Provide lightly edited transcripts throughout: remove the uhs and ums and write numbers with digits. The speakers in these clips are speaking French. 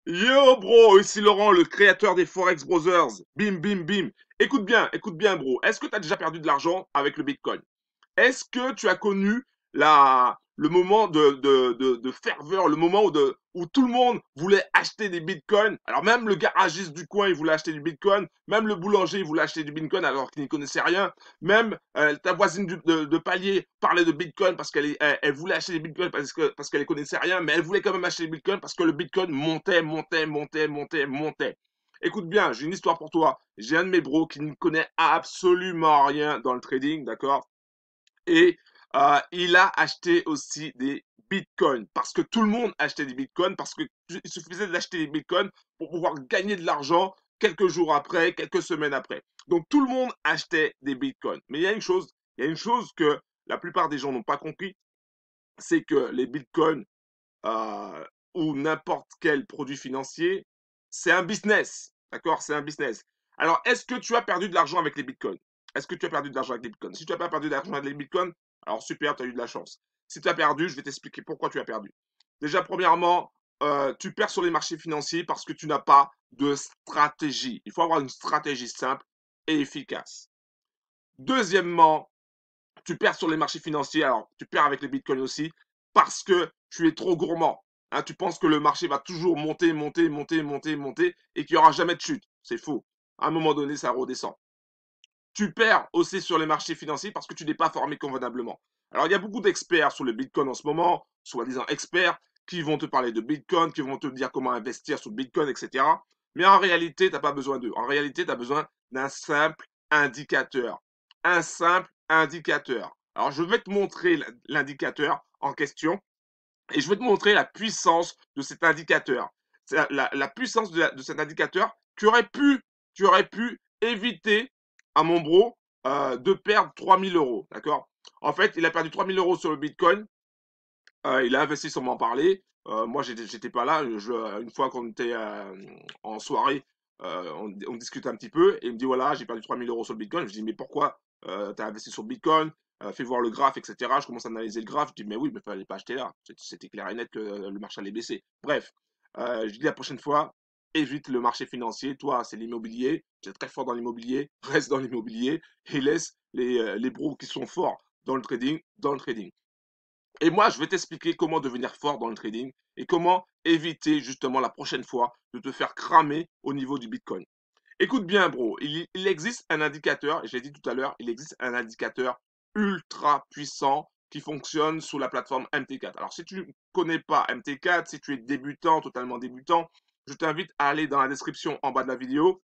Yo bro, ici Laurent, le créateur des Forex Brothers. Bim, bim, bim. Écoute bien bro. Est-ce que tu as déjà perdu de l'argent avec le Bitcoin? Est-ce que tu as connu le moment de ferveur, le moment où tout le monde voulait acheter des bitcoins? Alors même le garagiste du coin, il voulait acheter du bitcoin. Même le boulanger, il voulait acheter du bitcoin alors qu'il n'y connaissait rien. Même ta voisine de palier parlait de bitcoin parce elle voulait acheter des bitcoins parce qu'elle ne connaissait rien, mais elle voulait quand même acheter des bitcoins parce que le bitcoin montait, montait, montait, montait, montait. Écoute bien, j'ai une histoire pour toi. J'ai un de mes bros qui ne connaît absolument rien dans le trading, d'accord? Et il a acheté aussi des bitcoins parce que tout le monde achetait des bitcoins parce qu'il suffisait d'acheter des bitcoins pour pouvoir gagner de l'argent quelques jours après, quelques semaines après. Donc tout le monde achetait des bitcoins. Mais il y a une chose que la plupart des gens n'ont pas compris, c'est que les bitcoins euh, ou n'importe quel produit financier, c'est un business. D'accord? C'est un business. Alors, est-ce que tu as perdu de l'argent avec les bitcoins? Est-ce que tu as perdu de l'argent avec les bitcoins? Si tu n'as pas perdu d'argent avec les bitcoins, alors super, tu as eu de la chance. Si tu as perdu, je vais t'expliquer pourquoi tu as perdu. Déjà, premièrement, tu perds sur les marchés financiers parce que tu n'as pas de stratégie. Il faut avoir une stratégie simple et efficace. Deuxièmement, tu perds sur les marchés financiers, alors tu perds avec les bitcoins aussi, parce que tu es trop gourmand. Hein, tu penses que le marché va toujours monter, monter, monter, monter, monter, et qu'il n'y aura jamais de chute. C'est faux. À un moment donné, ça redescend. Tu perds aussi sur les marchés financiers parce que tu n'es pas formé convenablement. Alors, il y a beaucoup d'experts sur le Bitcoin en ce moment, soi-disant experts, qui vont te parler de Bitcoin, qui vont te dire comment investir sur le Bitcoin, etc. Mais en réalité, tu n'as pas besoin d'eux. En réalité, tu as besoin d'un simple indicateur. Un simple indicateur. Alors, je vais te montrer l'indicateur en question et je vais te montrer la puissance de cet indicateur. La puissance de cet indicateur qui aurait pu éviter à mon bro de perdre 3000 euros. D'accord? En fait, il a perdu 3000 euros sur le Bitcoin. Il a investi sans m'en parler. Moi, j'étais pas là. Une fois qu'on était en soirée, on discute un petit peu et il me dit voilà, j'ai perdu 3000 euros sur le Bitcoin. Je dis mais pourquoi tu as investi sur le Bitcoin? Fais voir le graphe, etc. Je commence à analyser le graphe. Je dis mais oui, mais fallait pas acheter là. C'était clair et net que le marché allait baisser. Bref, je dis la prochaine fois, évite le marché financier. Toi, c'est l'immobilier. Tu es très fort dans l'immobilier. Reste dans l'immobilier et laisse les bros qui sont forts dans le trading. Et moi, je vais t'expliquer comment devenir fort dans le trading et comment éviter justement la prochaine fois de te faire cramer au niveau du Bitcoin. Écoute bien, bro, il existe un indicateur, et j'ai dit tout à l'heure, il existe un indicateur ultra puissant qui fonctionne sous la plateforme MT4. Alors, si tu ne connais pas MT4, si tu es débutant, totalement débutant, je t'invite à aller dans la description en bas de la vidéo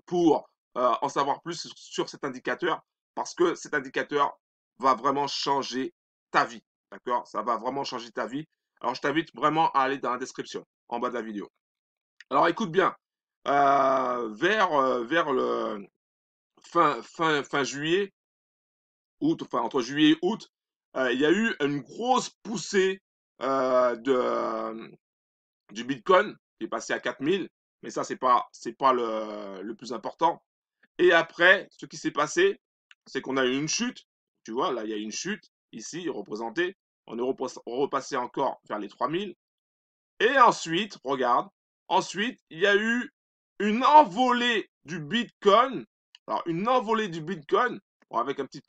pour en savoir plus sur cet indicateur parce que cet indicateur va vraiment changer ta vie. D'accord? Ça va vraiment changer ta vie. Alors, je t'invite vraiment à aller dans la description en bas de la vidéo. Alors, écoute bien. Vers le fin juillet, août, enfin entre juillet et août, il y a eu une grosse poussée du Bitcoin qui est passé à 4000. Mais ça, c'est pas le plus important. Et après, ce qui s'est passé, c'est qu'on a eu une chute. Tu vois, là, il y a une chute ici représentée. On est repassé encore vers les 3000. Et ensuite, regarde, ensuite, il y a eu une envolée du Bitcoin. Alors, une envolée du Bitcoin, bon, avec un petit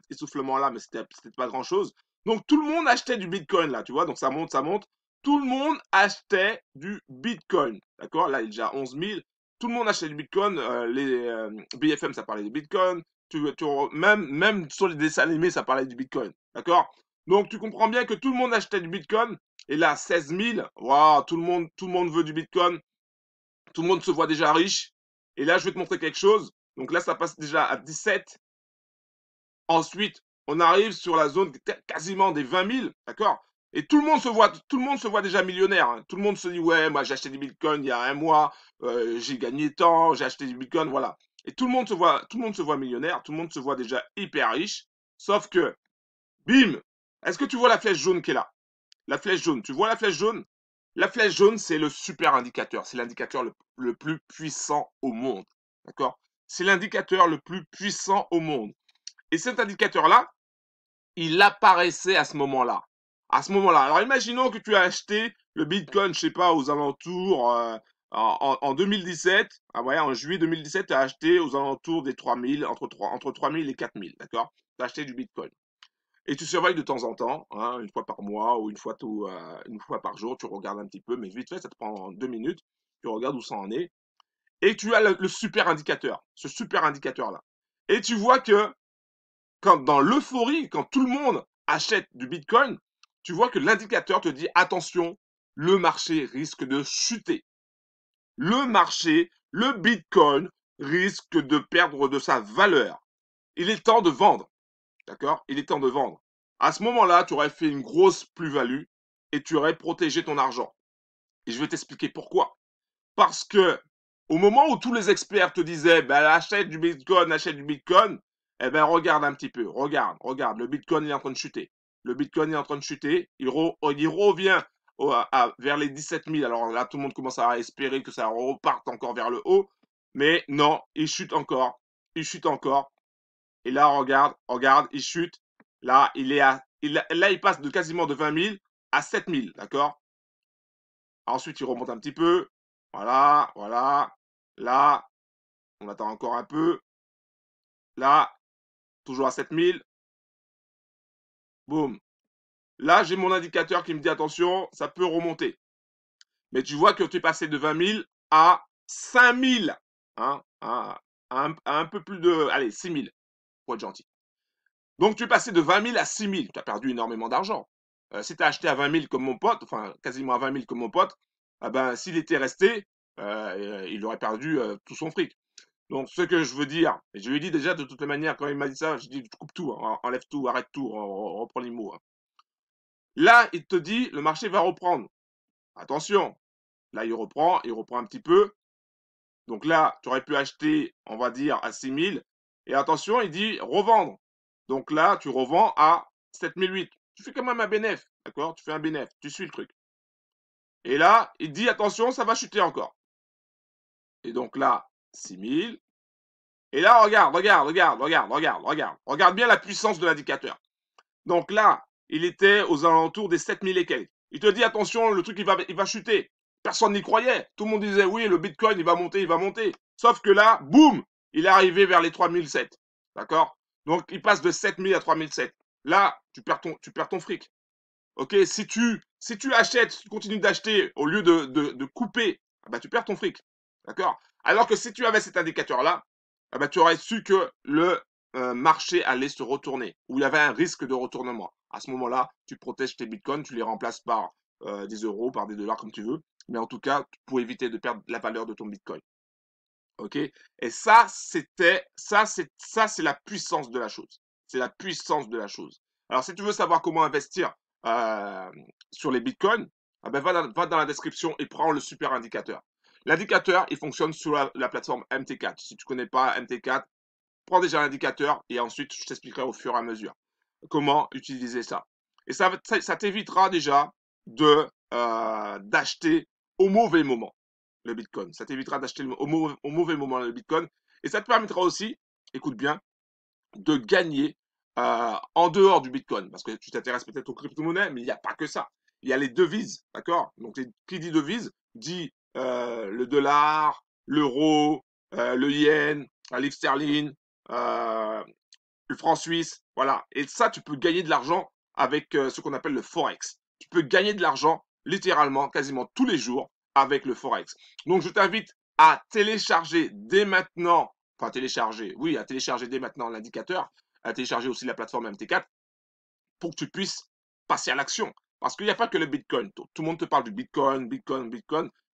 essoufflement là, mais c'était pas grand-chose. Donc, tout le monde achetait du Bitcoin là, tu vois. Donc, ça monte, ça monte. Tout le monde achetait du Bitcoin. D'accord? Là, il est déjà 11 000. Tout le monde achetait du Bitcoin. Les BFM, ça parlait du Bitcoin. Même sur les dessins animés, ça parlait du Bitcoin. D'accord? Donc, tu comprends bien que tout le monde achetait du Bitcoin. Et là, 16 000, wow, tout le monde veut du Bitcoin, tout le monde se voit déjà riche. Et là, je vais te montrer quelque chose. Donc là, ça passe déjà à 17. Ensuite, on arrive sur la zone quasiment des 20 000, d'accord? Et tout le monde se voit déjà millionnaire. Hein. Tout le monde se dit, ouais, moi j'ai acheté du Bitcoin il y a un mois, j'ai gagné tant, j'ai acheté du Bitcoin, voilà. Et tout le monde se voit millionnaire, tout le monde se voit déjà hyper riche. Sauf que, bim, est-ce que tu vois la flèche jaune qui est là? La flèche jaune, tu vois la flèche jaune? La flèche jaune, c'est le super indicateur. C'est l'indicateur le plus puissant au monde. D'accord? C'est l'indicateur le plus puissant au monde. Et cet indicateur-là, il apparaissait à ce moment-là. À ce moment-là. Alors imaginons que tu as acheté le Bitcoin, je sais pas, aux alentours, en 2017, ah ouais, en juillet 2017, tu as acheté aux alentours des 3000, entre 3000 et 4000, d'accord? Tu as acheté du Bitcoin. Et tu surveilles de temps en temps, hein, une fois par mois ou une fois par jour, tu regardes un petit peu, mais vite fait, ça te prend 2 minutes, tu regardes où ça en est, et tu as le super indicateur, ce super indicateur-là. Et tu vois que quand dans l'euphorie, quand tout le monde achète du Bitcoin, tu vois que l'indicateur te dit attention, le marché risque de chuter. Le marché, le Bitcoin risque de perdre de sa valeur. Il est temps de vendre. D'accord? Il est temps de vendre. À ce moment-là, tu aurais fait une grosse plus-value et tu aurais protégé ton argent. Et je vais t'expliquer pourquoi. Parce que au moment où tous les experts te disaient, ben, achète du Bitcoin, eh ben, regarde un petit peu, regarde, le Bitcoin il est en train de chuter. Le Bitcoin est en train de chuter, il revient vers les 17 000. Alors là, tout le monde commence à espérer que ça reparte encore vers le haut, mais non, il chute encore. Et là, regarde, il chute. Là, il passe de quasiment de 20 000 à 7 000, d'accord? Ensuite, il remonte un petit peu. Voilà, voilà. Là, on attend encore un peu. Là, toujours à 7 000. Boum. Là, j'ai mon indicateur qui me dit attention, ça peut remonter. Mais tu vois que tu es passé de 20 000 à 5 000. Hein, à un peu plus de, allez, 6 000, pour être gentil. Donc, tu es passé de 20 000 à 6 000. Tu as perdu énormément d'argent. Si tu as acheté à 20 000 comme mon pote, enfin, quasiment à 20 000 comme mon pote, ah ben, s'il était resté, il aurait perdu tout son fric. Donc, ce que je veux dire, et je lui ai dit déjà de toutes les manières, quand il m'a dit ça, je lui ai dit, coupe tout, hein, enlève tout, arrête tout, reprends les mots. Hein. Là, il te dit, le marché va reprendre. Attention, là, il reprend un petit peu. Donc là, tu aurais pu acheter, on va dire, à 6 000. Et attention, il dit revendre. Donc là, tu revends à 7 008. Tu fais quand même un bénéfice, d'accord? Tu fais un bénéfice, tu suis le truc. Et là, il dit attention, ça va chuter encore. Et donc là, 6 000. Et là, regarde bien la puissance de l'indicateur. Donc là, il était aux alentours des 7 000 et quelques. Il te dit attention, le truc il va chuter. Personne n'y croyait. Tout le monde disait oui, le Bitcoin il va monter, il va monter. Sauf que là, boum, il est arrivé vers les 3007. D'accord? Donc il passe de 7000 à 3007. Là, tu perds ton fric. Ok? Si tu achètes, si tu continues d'acheter au lieu de couper, bah, tu perds ton fric. D'accord? Alors que si tu avais cet indicateur-là, bah, tu aurais su que le marché allait se retourner, ou il y avait un risque de retournement. À ce moment-là, tu protèges tes bitcoins, tu les remplaces par des euros, par des dollars, comme tu veux. Mais en tout cas, pour éviter de perdre la valeur de ton bitcoin. Ok? Et ça, c'est la puissance de la chose. C'est la puissance de la chose. Alors, si tu veux savoir comment investir euh, sur les bitcoins, ah ben, va dans la description et prends le super indicateur. L'indicateur, il fonctionne sur la plateforme MT4. Si tu connais pas MT4, prends déjà l'indicateur et ensuite je t'expliquerai au fur et à mesure comment utiliser ça. Et ça t'évitera déjà d'acheter au mauvais moment le Bitcoin. Ça t'évitera d'acheter au mauvais moment le Bitcoin. Et ça te permettra aussi, écoute bien, de gagner en dehors du Bitcoin. Parce que tu t'intéresses peut-être aux crypto-monnaies, mais il n'y a pas que ça. Il y a les devises, d'accord? Donc, qui dit devise dit le dollar, l'euro, le yen, la livre sterling, euh, le franc suisse, voilà. Et ça, tu peux gagner de l'argent avec ce qu'on appelle le forex. Tu peux gagner de l'argent littéralement quasiment tous les jours avec le forex. Donc, je t'invite à télécharger dès maintenant, enfin télécharger, oui, à télécharger dès maintenant l'indicateur, à télécharger aussi la plateforme MT4 pour que tu puisses passer à l'action. Parce qu'il n'y a pas que le Bitcoin. Tout le monde te parle du Bitcoin, Bitcoin,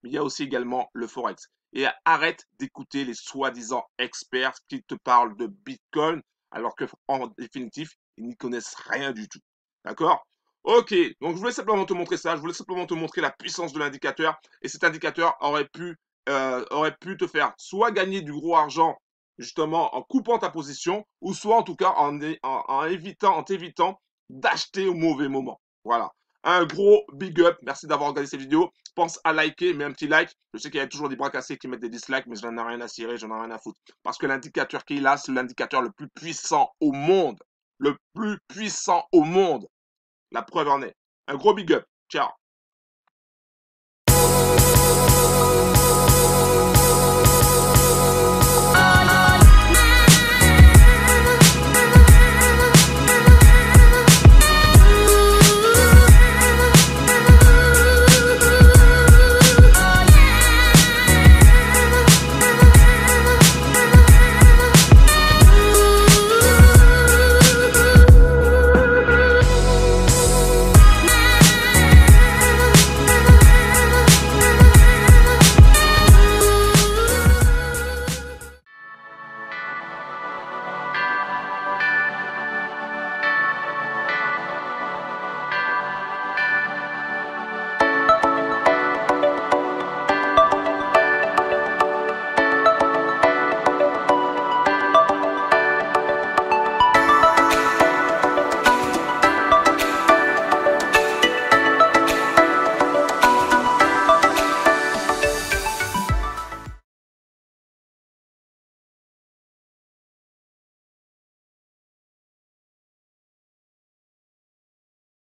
mais il y a aussi également le Forex. Et arrête d'écouter les soi-disant experts qui te parlent de Bitcoin, alors qu'en définitive, ils n'y connaissent rien du tout. D'accord? Ok, donc je voulais simplement te montrer ça, je voulais simplement te montrer la puissance de l'indicateur, et cet indicateur aurait pu te faire soit gagner du gros argent, justement en coupant ta position, ou soit en tout cas en t'évitant d'acheter au mauvais moment. Voilà. Un gros big up. Merci d'avoir regardé cette vidéo. Pense à liker, mets un petit like. Je sais qu'il y a toujours des bras cassés qui mettent des dislikes, mais je n'en ai rien à cirer, j'en ai rien à foutre. Parce que l'indicateur qu'il a, c'est l'indicateur le plus puissant au monde. Le plus puissant au monde. La preuve en est. Un gros big up. Ciao.